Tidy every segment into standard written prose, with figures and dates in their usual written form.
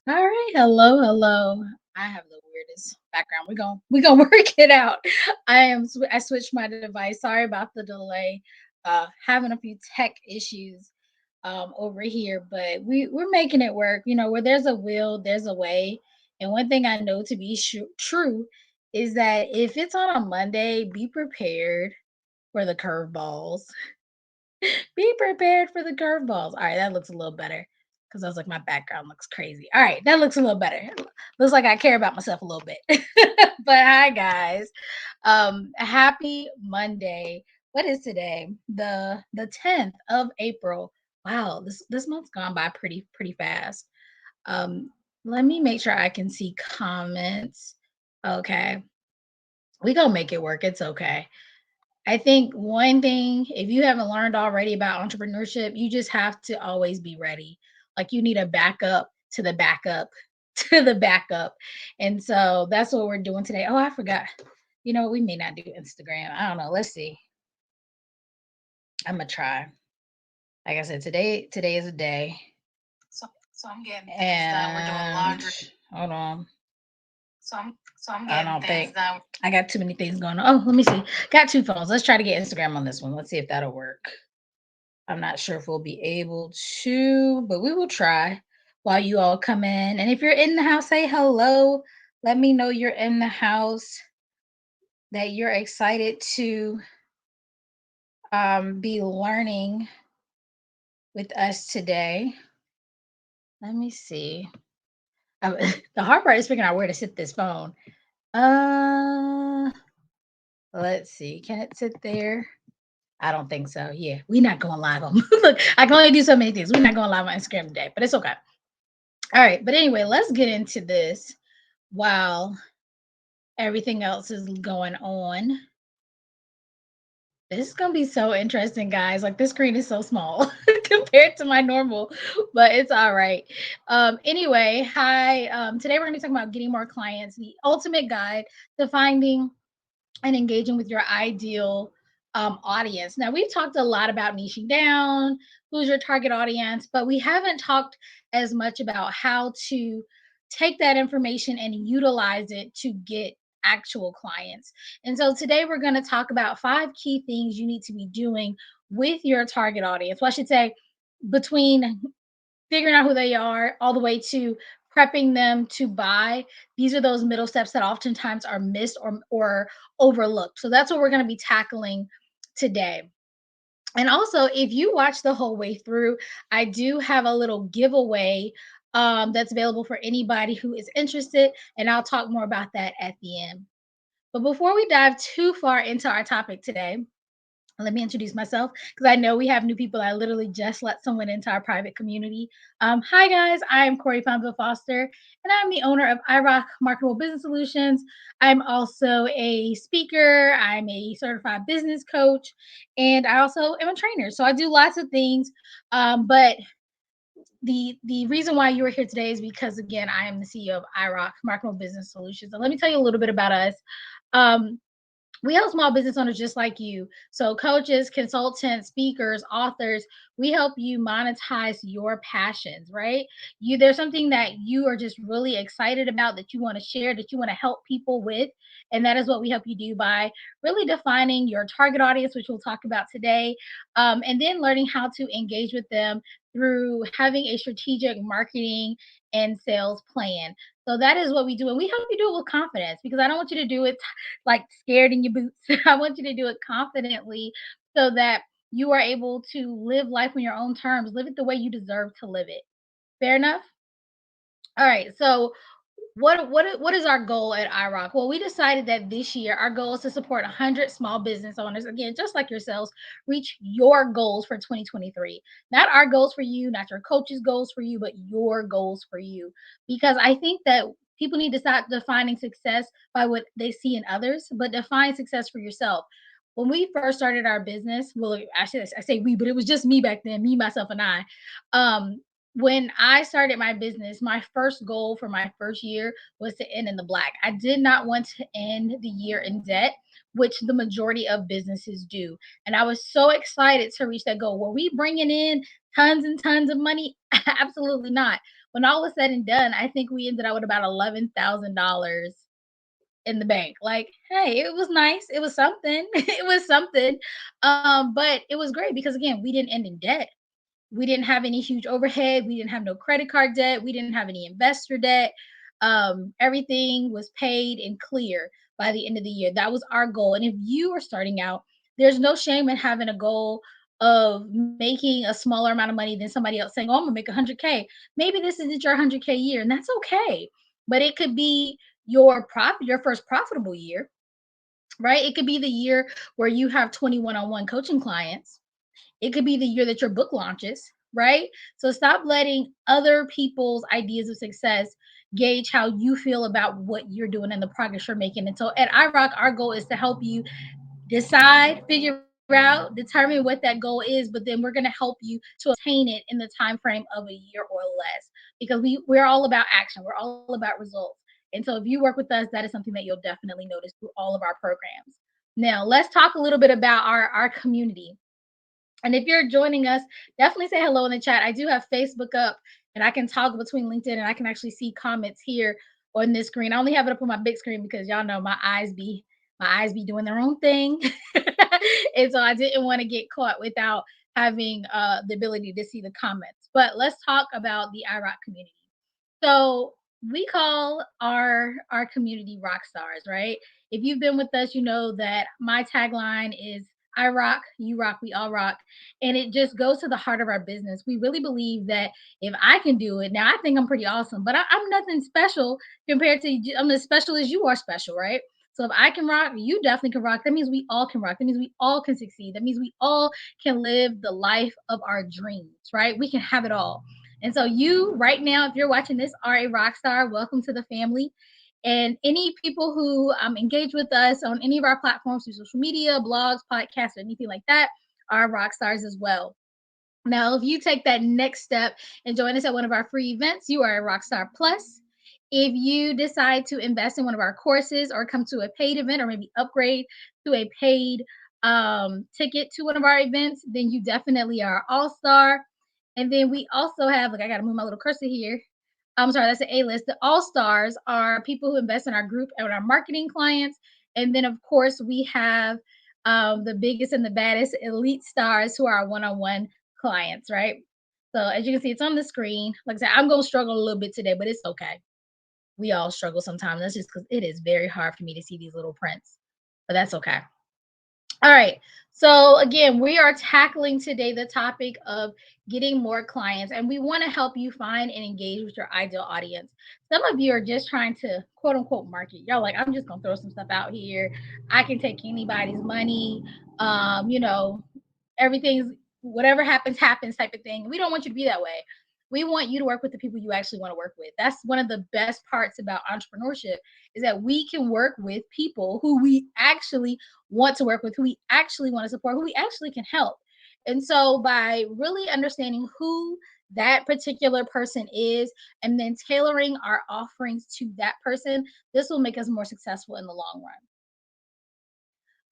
All right, hello, hello. I have the weirdest background. We're gonna work it out. I switched my device. Sorry about the delay. Having a few tech issues over here, but we're making it work. You know, where there's a will, there's a way. And one thing I know to be true is that if it's on a Monday, be prepared for the curveballs. Be prepared for the curveballs. All right, that looks a little better because I was like, my background looks crazy. All right, that looks a little better. Looks like I care about myself a little bit. But hi, guys. Happy Monday. What is today? The 10th of April. Wow, this month's gone by pretty fast. Um, Let me make sure I can see comments. Okay, we gonna make it work. It's okay. I think one thing, if you haven't learned already about entrepreneurship, you just have to always be ready. Like you need a backup to the backup to the backup. And so that's what we're doing today. Oh, I forgot. You know, we may not do Instagram. I don't know. Let's see. I'm gonna try. Like I said, today is a day. So I'm getting things done. We're doing laundry. Hold on. So I'm I getting don't things think done. I got too many things going on. Oh, let me see. Got two phones. Let's try to get Instagram on this one. Let's see if that'll work. I'm not sure if we'll be able to, but we will try while you all come in. And if you're in the house, say hello. Let me know you're in the house, that you're excited to be learning with us today. Let me see. The hard part is figuring out where to sit this phone. Uh, let's see. Can it sit there? I don't think so. Yeah, we're not going live on. Look, I can only do so many things. We're not going live on Instagram today, but it's okay. All right, but anyway, let's get into this while everything else is going on. This is gonna be so interesting, guys. Like this screen is so small compared to my normal, but it's all right. Anyway, hi. Today we're gonna be talking about getting more clients, the ultimate guide to finding and engaging with your ideal audience. Now, we've talked a lot about niching down, who's your target audience, but we haven't talked as much about how to take that information and utilize it to get actual clients. And so today we're going to talk about 5 key things you need to be doing with your target audience. Well, I should say between figuring out who they are all the way to prepping them to buy. These are those middle steps that oftentimes are missed or overlooked. So that's what we're going to be tackling today. And also, if you watch the whole way through, I do have a little giveaway that's available for anybody who is interested, and I'll talk more about that at the end. But before we dive too far into our topic today, let me introduce myself because I know we have new people. I literally just let someone into our private community. Hi, guys. I am Corey Fonville Foster, and I'm the owner of iRock Marketable Business Solutions. I'm also a speaker, I'm a certified business coach, and I also am a trainer. So I do lots of things. But the reason why you are here today is because, again, I am the CEO of iRock Marketable Business Solutions. And let me tell you a little bit about us. Um, we help small business owners just like you. So, coaches, consultants, speakers, authors, we help you monetize your passions, right? There's something that you are just really excited about that you want to share, that you want to help people with. And that is what we help you do by really defining your target audience, which we'll talk about today, and then learning how to engage with them through having a strategic marketing and sales plan. So that is what we do. And we help you do it with confidence because I don't want you to do it like scared in your boots. I want you to do it confidently so that you are able to live life on your own terms, live it the way you deserve to live it. Fair enough? All right. So what is our goal at iRock? Well, we decided that this year our goal is to support 100 small business owners, again, just like yourselves, reach your goals for 2023. Not our goals for you, not your coach's goals for you, but your goals for you. Because I think that people need to stop defining success by what they see in others, but define success for yourself. When we first started our business, well, actually, I say we, but it was just me back then, me, myself, and I. When I started my business, my first goal for my first year was to end in the black. I did not want to end the year in debt, which the majority of businesses do. And I was so excited to reach that goal. Were we bringing in tons and tons of money? Absolutely not. When all was said and done, I think we ended up with about $11,000 in the bank. Like, hey, it was nice. It was something. It was something. But it was great because again, we didn't end in debt. We didn't have any huge overhead. We didn't have no credit card debt. We didn't have any investor debt. Everything was paid and clear by the end of the year. That was our goal. And if you are starting out, there's no shame in having a goal of making a smaller amount of money than somebody else saying, "Oh, I'm gonna make 100K." Maybe this isn't your 100K year, and that's okay. But it could be your first profitable year, right? It could be the year where you have 20 one-on-one coaching clients. It could be the year that your book launches, right? So stop letting other people's ideas of success gauge how you feel about what you're doing and the progress you're making. And so at iRock, our goal is to help you decide, figure out, determine what that goal is, but then we're going to help you to obtain it in the time frame of a year or less because we're all about action. We're all about results. And so if you work with us, that is something that you'll definitely notice through all of our programs. Now, let's talk a little bit about our community. And if you're joining us, definitely say hello in the chat. I do have Facebook up and I can toggle between LinkedIn and I can actually see comments here on this screen. I only have it up on my big screen because y'all know my eyes be doing their own thing. And so I didn't want to get caught without having the ability to see the comments. But let's talk about the iRock community. So we call our community rock stars, right? If you've been with us, you know that my tagline is I rock, you rock, we all rock. And it just goes to the heart of our business. We really believe that if I can do it, now I think I'm pretty awesome, but I'm nothing special compared to you. I'm as special as you are special, right? So if I can rock, you definitely can rock. That means we all can rock. That means we all can succeed. That means we all can live the life of our dreams, right? We can have it all. And so you right now, if you're watching this, are a rock star. Welcome to the family. And any people who engage with us on any of our platforms through social media, blogs, podcasts, or anything like that are rock stars as well. Now, if you take that next step and join us at one of our free events, you are a Rockstar Plus. If you decide to invest in one of our courses or come to a paid event or maybe upgrade to a paid ticket to one of our events, then you definitely are all star. And then we also have, like, I got to move my little cursor here. I'm sorry, that's the A list. The all stars are people who invest in our group and our marketing clients. And then, of course, we have the biggest and the baddest elite stars who are our one on one clients, right? So as you can see, it's on the screen. Like I said, I'm gonna struggle a little bit today, but it's okay. We all struggle sometimes. That's just because it is very hard for me to see these little prints, but that's okay. All right. So again, we are tackling today the topic of getting more clients, and we want to help you find and engage with your ideal audience. Some of you are just trying to quote unquote market. Y'all like, I'm just gonna throw some stuff out here. I can take anybody's money. You know, everything's whatever happens happens type of thing. We don't want you to be that way. We want you to work with the people you actually want to work with. That's one of the best parts about entrepreneurship is that we can work with people who we actually want to work with, who we actually want to support, who we actually can help. And so by really understanding who that particular person is and then tailoring our offerings to that person, this will make us more successful in the long run.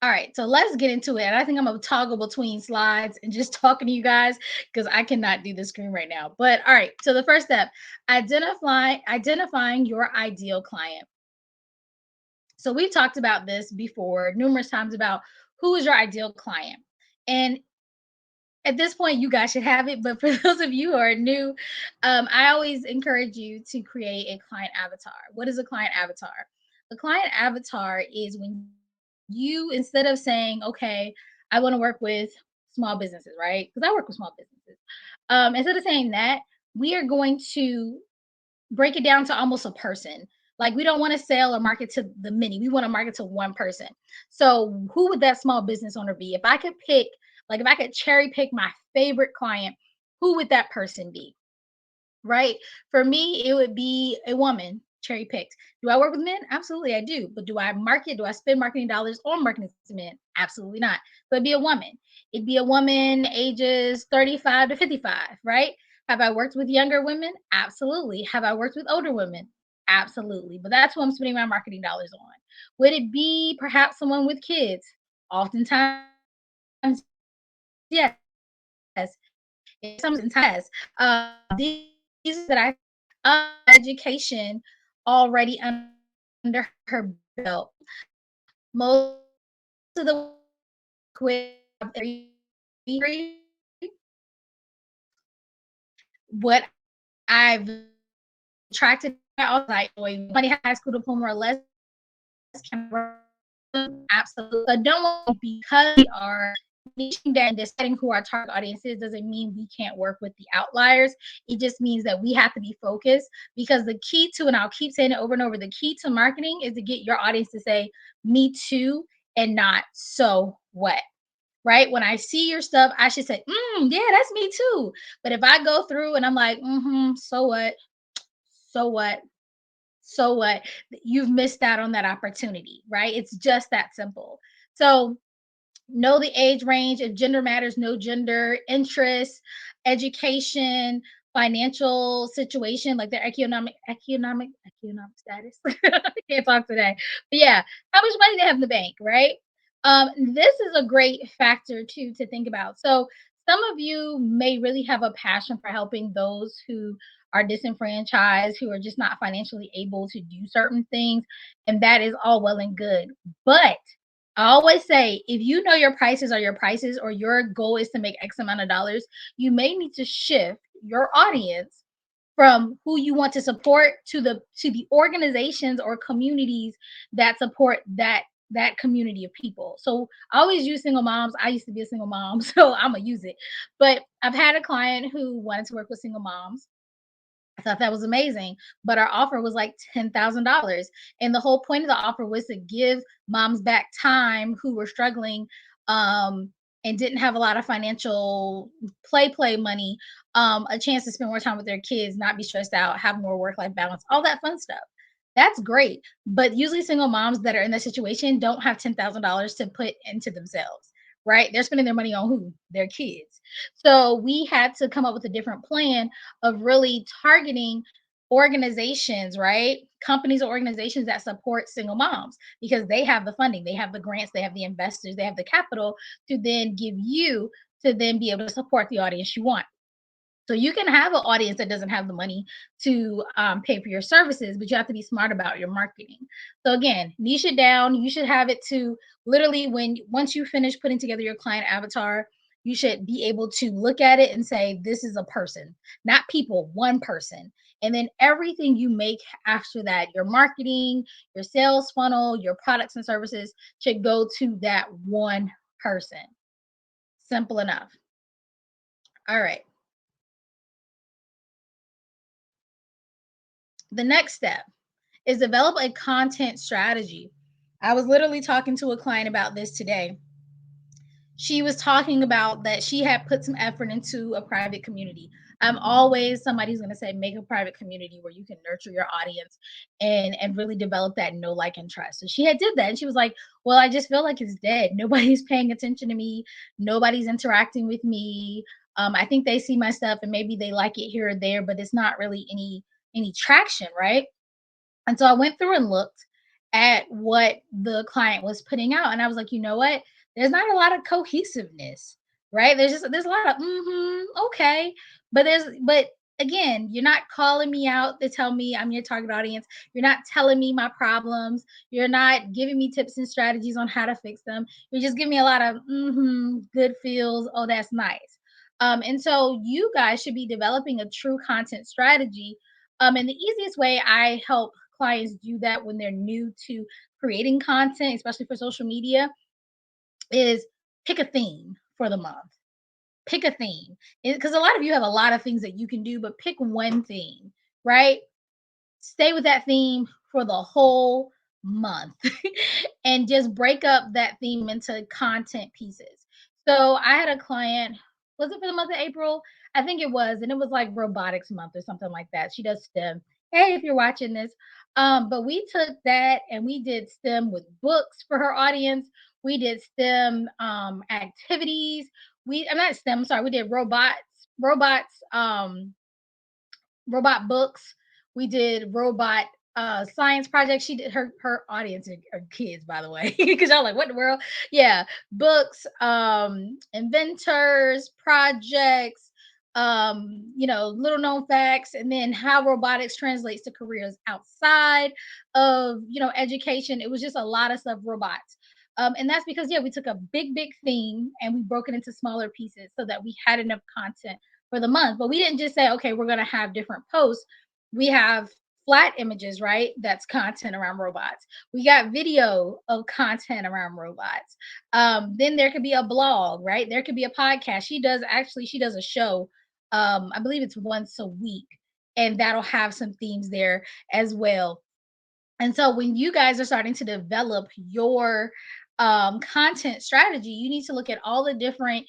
All right, so let's get into it. And I think I'm gonna toggle between slides and just talking to you guys because I cannot do the screen right now. But all right, so the first step, identifying your ideal client. So we've talked about this before numerous times about who is your ideal client. And at this point, you guys should have it. But for those of you who are new, I always encourage you to create a client avatar. What is a client avatar? The client avatar is when you, instead of saying, okay, I want to work with small businesses, right? Because I work with small businesses. Instead of saying that, we are going to break it down to almost a person. Like we don't want to sell or market to the many. We want to market to one person. So who would that small business owner be? If I could pick, like if I could cherry pick my favorite client, who would that person be? Right? For me, it would be a woman, cherry picked. Do I work with men? Absolutely, I do. But do I market? Do I spend marketing dollars on marketing to men? Absolutely not. So it'd be a woman. It'd be a woman ages 35 to 55, right? Have I worked with younger women? Absolutely. Have I worked with older women? Absolutely. But that's who I'm spending my marketing dollars on. Would it be perhaps someone with kids? Oftentimes, yes. It sometimes has. These that I education already under her belt. Most of the quick what I've attracted I was like, somebody high school diploma or less can work. Absolutely. But don't want because we are niching down and deciding who our target audience is doesn't mean we can't work with the outliers. It just means that we have to be focused because the key to, and I'll keep saying it over and over, the key to marketing is to get your audience to say, me too, and not so what. Right? When I see your stuff, I should say, yeah, that's me too. But if I go through and I'm like, so what? So what? So what? You've missed out on that opportunity, right? It's just that simple. So know the age range. If gender matters, no gender, interests, education, financial situation, like their economic status. I can't talk today. But yeah, how much money they have in the bank, right? This is a great factor too to think about. So some of you may really have a passion for helping those who are disenfranchised, who are just not financially able to do certain things, and that is all well and good. But I always say, if you know your prices are your prices, or your goal is to make X amount of dollars, you may need to shift your audience from who you want to support to the organizations or communities that support that community of people. So I always use single moms. I used to be a single mom, so I'm gonna use it. But I've had a client who wanted to work with single moms. I thought that was amazing. But our offer was like $10,000. And the whole point of the offer was to give moms back time who were struggling and didn't have a lot of financial play money, a chance to spend more time with their kids, not be stressed out, have more work life balance, all that fun stuff. That's great. But usually, single moms that are in that situation don't have $10,000 to put into themselves, right? They're spending their money on who? Their kids. So we had to come up with a different plan of really targeting organizations, right? Companies or organizations that support single moms because they have the funding, they have the grants, they have the investors, they have the capital to then give you to then be able to support the audience you want. So you can have an audience that doesn't have the money to pay for your services, but you have to be smart about your marketing. So again, niche it down. You should have it to literally when once you finish putting together your client avatar, you should be able to look at it and say, this is a person, not people, one person. And then everything you make after that, your marketing, your sales funnel, your products and services should go to that one person. Simple enough. All right. The next step is develop a content strategy. I was literally talking to a client about this today. She was talking about that she had put some effort into a private community. I'm always somebody's going to say make a private community where you can nurture your audience and really develop that know like and trust. So she had did that and she was like, "Well, I just feel like it's dead. Nobody's paying attention to me. Nobody's interacting with me. I think they see my stuff and maybe they like it here or there, but it's not really any traction, right?" And so I went through and looked at what the client was putting out, and I was like, you know what? There's not a lot of cohesiveness, right? There's a lot of okay, but again, you're not calling me out to tell me I'm your target audience. You're not telling me my problems. You're not giving me tips and strategies on how to fix them. You're just giving me a lot of good feels. Oh, that's nice. And so you guys should be developing a true content strategy. And the easiest way I help clients do that when they're new to creating content, especially for social media, is pick a theme for the month. Pick a theme. Because a lot of you have a lot of things that you can do, but pick one theme, right? Stay with that theme, for the whole month and just break up that theme into content pieces. So I had a client, was it for the month of April? I think it was, and it was like robotics month or something like that. She does STEM. Hey, if you're watching this. But we took that and we did STEM with books for her audience. We did STEM activities. I'm not STEM, sorry, we did robot books. We did robot science projects. She did her audience are kids, by the way, because y'all like, what in the world? Yeah, books, inventors, projects, little known facts, and then how robotics translates to careers outside of education. It was just a lot of stuff, robots. And that's because we took a big theme and we broke it into smaller pieces so that we had enough content for the month. But we didn't just say, okay, we're going to have different posts. We have flat images, right? That's content around robots. We got video of content around robots. Then there could be a blog, right? There could be a podcast. She does a show. I believe it's once a week, and that'll have some themes there as well. And so when you guys are starting to develop your content strategy, you need to look at all the different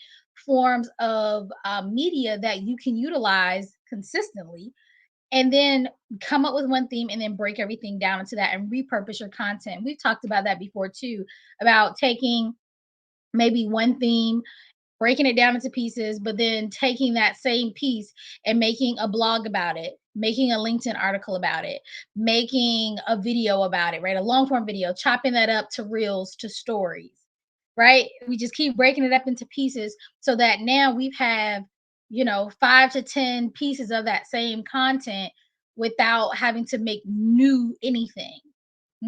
forms of media that you can utilize consistently, and then come up with one theme and then break everything down into that and repurpose your content. We've talked about that before too, about taking maybe one theme, breaking it down into pieces, but then taking that same piece and making a blog about it, making a LinkedIn article about it, making a video about it, right? A long form video, chopping that up to reels, to stories, right? We just keep breaking it up into pieces so that now we've have, 5 to 10 pieces of that same content without having to make new anything.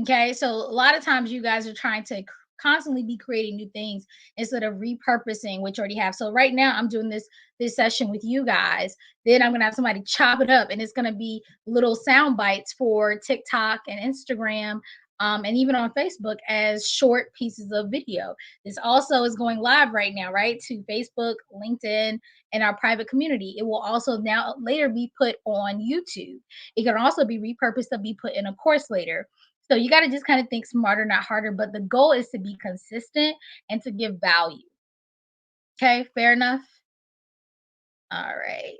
Okay, so a lot of times you guys are trying to constantly be creating new things instead of repurposing what you already have. So right now I'm doing this session with you guys. Then I'm gonna have somebody chop it up, and it's gonna be little sound bites for TikTok and Instagram. And even on Facebook as short pieces of video. This also is going live right now, right? To Facebook, LinkedIn, and our private community. It will also now later be put on YouTube. It can also be repurposed to be put in a course later. So you got to just kind of think smarter, not harder. But the goal is to be consistent and to give value. Okay, fair enough. All right.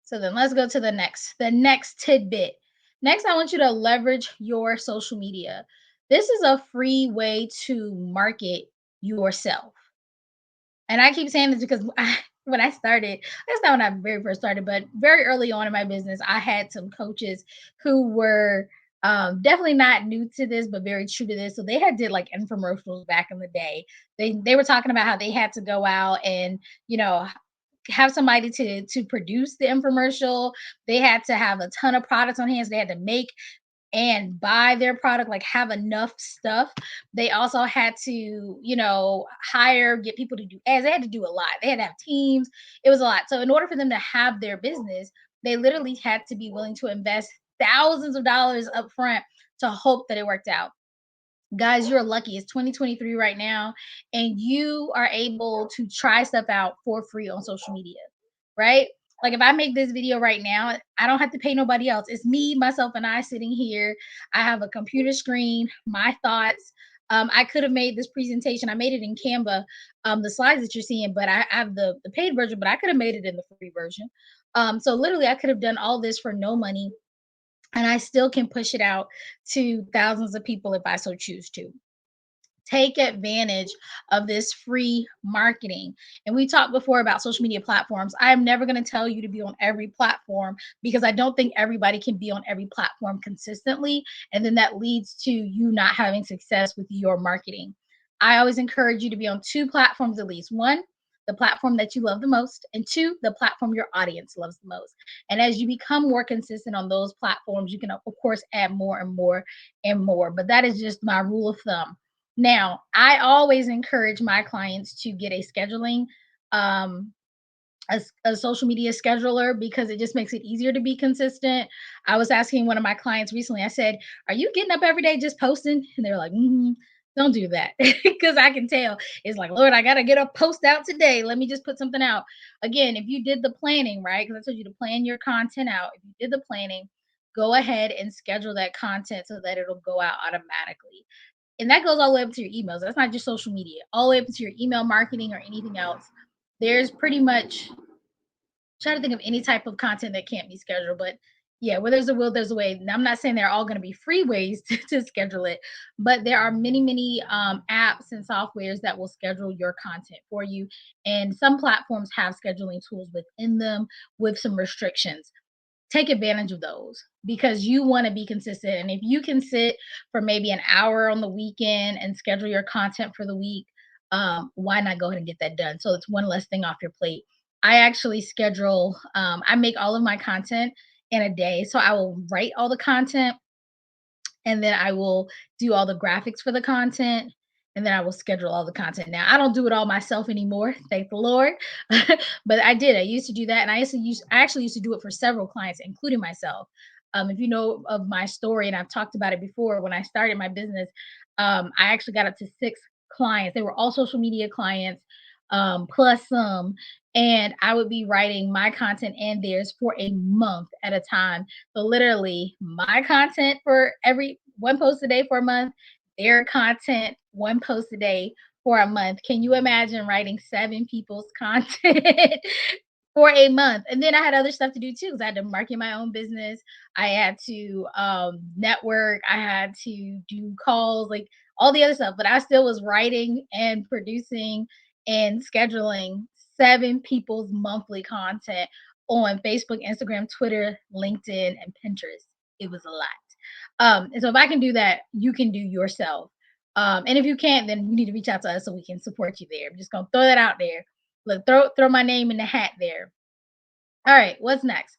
So then let's go to the next tidbit. Next, I want you to leverage your social media. This is a free way to market yourself. And I keep saying this because when I started, that's not when I very first started, but very early on in my business, I had some coaches who were definitely not new to this, but very true to this. So they had did like infomercials back in the day. They were talking about how they had to go out and have somebody to produce the infomercial. They had to have a ton of products on hand. So they had to make and buy their product, like have enough stuff. They also had to, get people to do ads. They had to do a lot. They had to have teams. It was a lot. So in order for them to have their business, they literally had to be willing to invest thousands of dollars up front to hope that it worked out. Guys, you're lucky. It's 2023 right now, and you are able to try stuff out for free on social media, right? Like if I make this video right now, I don't have to pay nobody else. It's me, myself, and I sitting here. I have a computer screen, my thoughts. I could have made this presentation. I made it in Canva, the slides that you're seeing, but I have the paid version, but I could have made it in the free version. So literally, I could have done all this for no money, and I still can push it out to thousands of people if I so choose to. Take advantage of this free marketing. And we talked before about social media platforms. I am never going to tell you to be on every platform because I don't think everybody can be on every platform consistently. And then that leads to you not having success with your marketing. I always encourage you to be on two platforms at least. One, the platform that you love the most, and two, the platform your audience loves the most. And as you become more consistent on those platforms, you can, of course, add more and more and more. But that is just my rule of thumb. Now, I always encourage my clients to get a scheduling, um, a social media scheduler because it just makes it easier to be consistent. I was asking one of my clients recently, I said, "Are you getting up every day just posting?" And they're like, don't do that. Because I can tell it's like, Lord, I got to get a post out today. Let me just put something out. Again, if you did the planning, right? Because I told you to plan your content out. If you did the planning, go ahead and schedule that content so that it'll go out automatically. And that goes all the way up to your emails. That's not just social media, all the way up to your email marketing or anything else. There's pretty much, trying to think of any type of content that can't be scheduled, but yeah, where there's a will, there's a way. And I'm not saying they're all going to be free ways to schedule it, but there are many, many apps and softwares that will schedule your content for you. And some platforms have scheduling tools within them with some restrictions. Take advantage of those because you want to be consistent. And if you can sit for maybe an hour on the weekend and schedule your content for the week, why not go ahead and get that done? So it's one less thing off your plate. I actually schedule, I make all of my content in a day. So I will write all the content, and then I will do all the graphics for the content, and then I will schedule all the content. Now, I don't do it all myself anymore, thank the Lord. But I did. I used to do that, and I actually used to do it for several clients, including myself. If you know of my story, and I've talked about it before, when I started my business, I actually got up to 6 clients. They were all social media clients, plus some, and I would be writing my content and theirs for a month at a time. So literally my content for every one post a day for a month, their content one post a day for a month. Can you imagine writing 7 people's content for a month? And then I had other stuff to do too because I had to market my own business. I had to network. I had to do calls, like all the other stuff. But I still was writing and producing and scheduling 7 people's monthly content on Facebook, Instagram, Twitter, LinkedIn, and Pinterest. It was a lot. And so if I can do that, you can do yourself. And if you can't, then you need to reach out to us so we can support you there. I'm just gonna throw that out there. Look, throw my name in the hat there. All right, what's next?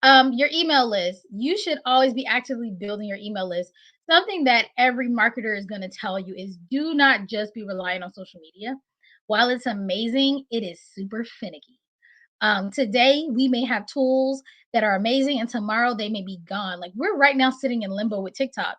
Your email list. You should always be actively building your email list. Something that every marketer is going to tell you is do not just be relying on social media. While it's amazing, it is super finicky. Today we may have tools that are amazing, and tomorrow they may be gone. Like we're right now sitting in limbo with TikTok.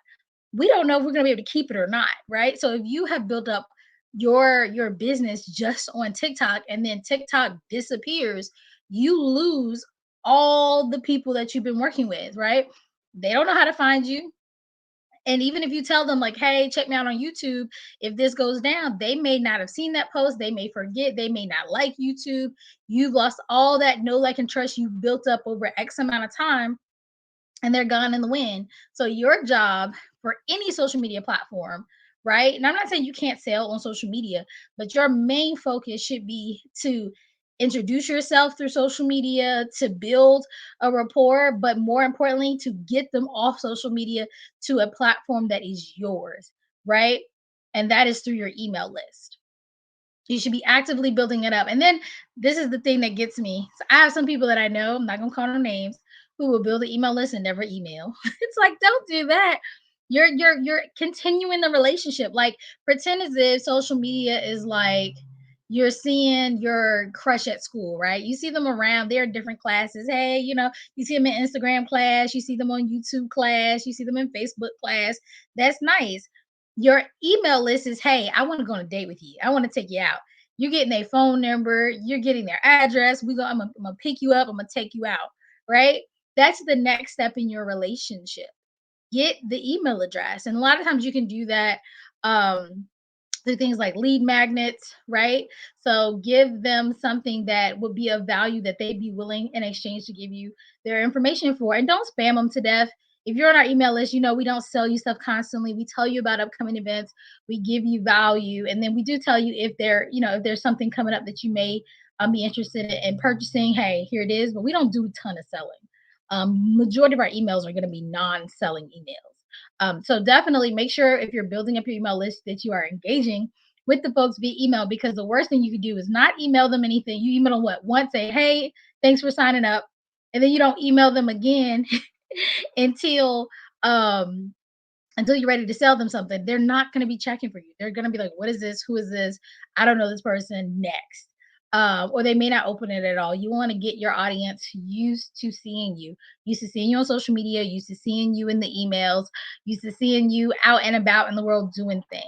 We don't know if we're going to be able to keep it or not, right? So if you have built up your business just on TikTok and then TikTok disappears, you lose all the people that you've been working with, right? They don't know how to find you. And even if you tell them, like, hey, check me out on YouTube, if this goes down, they may not have seen that post. They may forget. They may not like YouTube. You've lost all that know, like, and trust you built up over X amount of time, and they're gone in the wind. So your job for any social media platform, right? And I'm not saying you can't sell on social media, but your main focus should be to introduce yourself through social media, to build a rapport, but more importantly, to get them off social media to a platform that is yours, right? And that is through your email list. You should be actively building it up. And then this is the thing that gets me. So I have some people that I know, I'm not gonna call no names, who will build an email list and never email. It's like, don't do that. You're continuing the relationship. Like pretend as if social media is like you're seeing your crush at school, right? You see them around, they're in different classes. Hey, you see them in Instagram class, you see them on YouTube class, you see them in Facebook class. That's nice. Your email list is, hey, I want to go on a date with you. I want to take you out. You're getting their phone number, you're getting their address. I'm gonna pick you up, I'm gonna take you out, right? That's the next step in your relationship. Get the email address. And a lot of times you can do that um through things like lead magnets, right? So give them something that would be of value that they'd be willing in exchange to give you their information for. And don't spam them to death. If you're on our email list, we don't sell you stuff constantly. We tell you about upcoming events. We give you value, and then we do tell you if there's something coming up that you may be interested in purchasing. Hey, here it is. But we don't do a ton of selling. Majority of our emails are going to be non-selling emails. So definitely make sure if you're building up your email list that you are engaging with the folks via email, because the worst thing you could do is not email them anything. You email them what once, say, hey, thanks for signing up, and then you don't email them again until um until you're ready to sell them something. They're not going to be checking for you. They're going to be like, what is this? Who is this? I don't know this person. Next. Or they may not open it at all. You want to get your audience used to seeing you on social media, used to seeing you in the emails, used to seeing you out and about in the world doing things.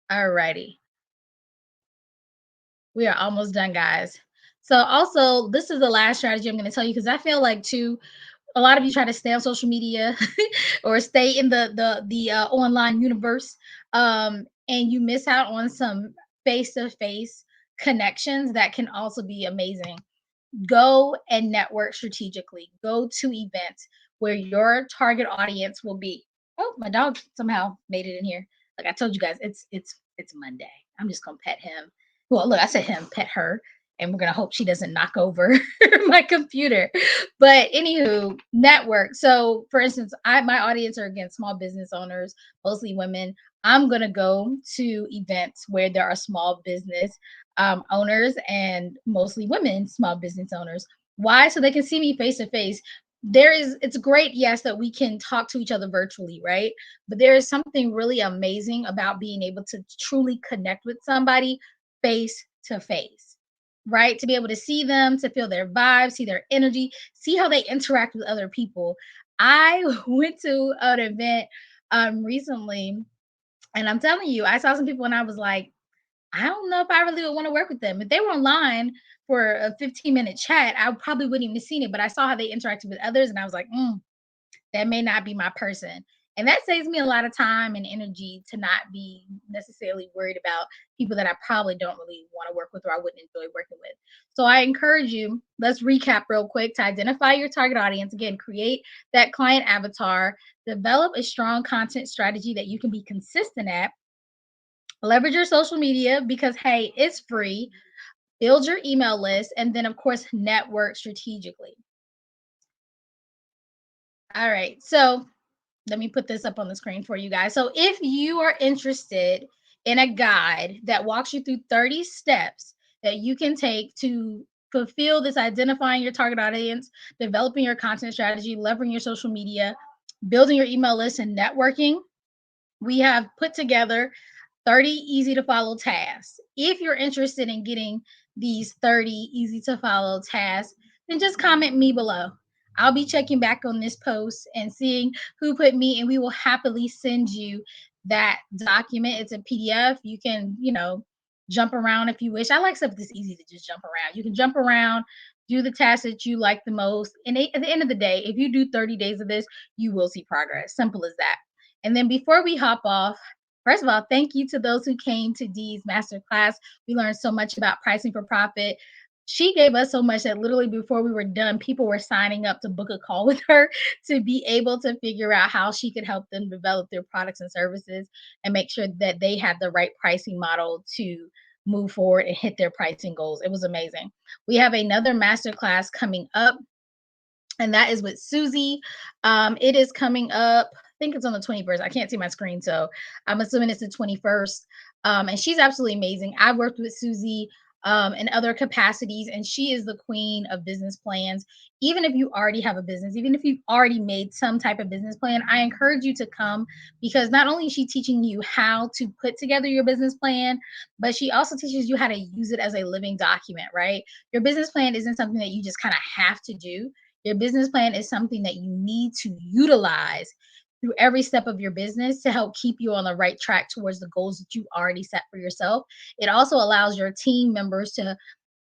All righty. We are almost done, guys. So, also, this is the last strategy I'm going to tell you because I feel like, too, a lot of you try to stay on social media or stay in the online universe, and you miss out on some face to face connections that can also be amazing. Go and network strategically. Go to events where your target audience will be. Oh, my dog somehow made it in here. Like I told you guys, it's Monday. I'm just gonna pet him. Well, look, I said him, pet her, and we're gonna hope she doesn't knock over my computer. But anywho, network. So, for instance, my audience are again small business owners, mostly women. I'm gonna go to events where there are small business owners and mostly women small business owners. Why? So they can see me face to face. It's great, yes, that we can talk to each other virtually, right? But there is something really amazing about being able to truly connect with somebody face to face, right? To be able to see them, to feel their vibes, see their energy, see how they interact with other people. I went to an event recently, and I'm telling you, I saw some people and I was like, I don't know if I really would want to work with them. If they were online for a 15-minute chat, I probably wouldn't even have seen it. But I saw how they interacted with others, and I was like, that may not be my person. And that saves me a lot of time and energy to not be necessarily worried about people that I probably don't really want to work with or I wouldn't enjoy working with. So I encourage you, let's recap real quick to identify your target audience. Again, create that client avatar, develop a strong content strategy that you can be consistent at. Leverage your social media because, hey, it's free. Build your email list. And then, of course, network strategically. All right. So, let me put this up on the screen for you guys. So, if you are interested in a guide that walks you through 30 steps that you can take to fulfill this identifying your target audience, developing your content strategy, leveraging your social media, building your email list, and networking, we have put together 30 easy to follow tasks. If you're interested in getting these 30 easy to follow tasks, then just comment me below. I'll be checking back on this post and seeing who put me, and we will happily send you that document. It's a PDF. You can, jump around if you wish. I like stuff that's easy to just jump around. You can jump around, do the tasks that you like the most. And at the end of the day, if you do 30 days of this, you will see progress. Simple as that. And then before we hop off, first of all, thank you to those who came to Dee's masterclass. We learned so much about pricing for profit. She gave us so much that literally before we were done, people were signing up to book a call with her to be able to figure out how she could help them develop their products and services and make sure that they had the right pricing model to move forward and hit their pricing goals. It was amazing. We have another masterclass coming up, and that is with Susie. It is coming up. I think it's on the 21st. I can't see my screen, so I'm assuming it's the 21st. And she's absolutely amazing. I worked with Susie in other capacities, and she is the queen of business plans. Even if you already have a business, even if you've already made some type of business plan, I encourage you to come because not only is she teaching you how to put together your business plan, but she also teaches you how to use it as a living document, right? Your business plan isn't something that you just kind of have to do. Your business plan is something that you need to utilize through every step of your business to help keep you on the right track towards the goals that you already set for yourself. It also allows your team members to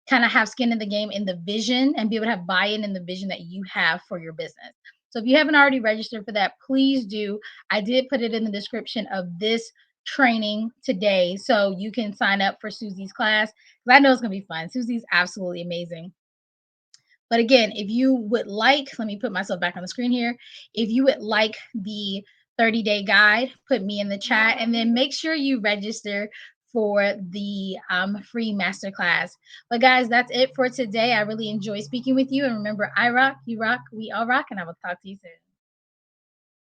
kind of have skin in the game in the vision and be able to have buy-in in the vision that you have for your business. So if you haven't already registered for that, please do. I did put it in the description of this training today so you can sign up for Susie's class because I know it's going to be fun. Susie's absolutely amazing. But again, if you would like, let me put myself back on the screen here. If you would like the 30-day guide, put me in the chat and then make sure you register for the free masterclass. But guys, that's it for today. I really enjoy speaking with you. And remember, I rock, you rock, we all rock, and I will talk to you soon.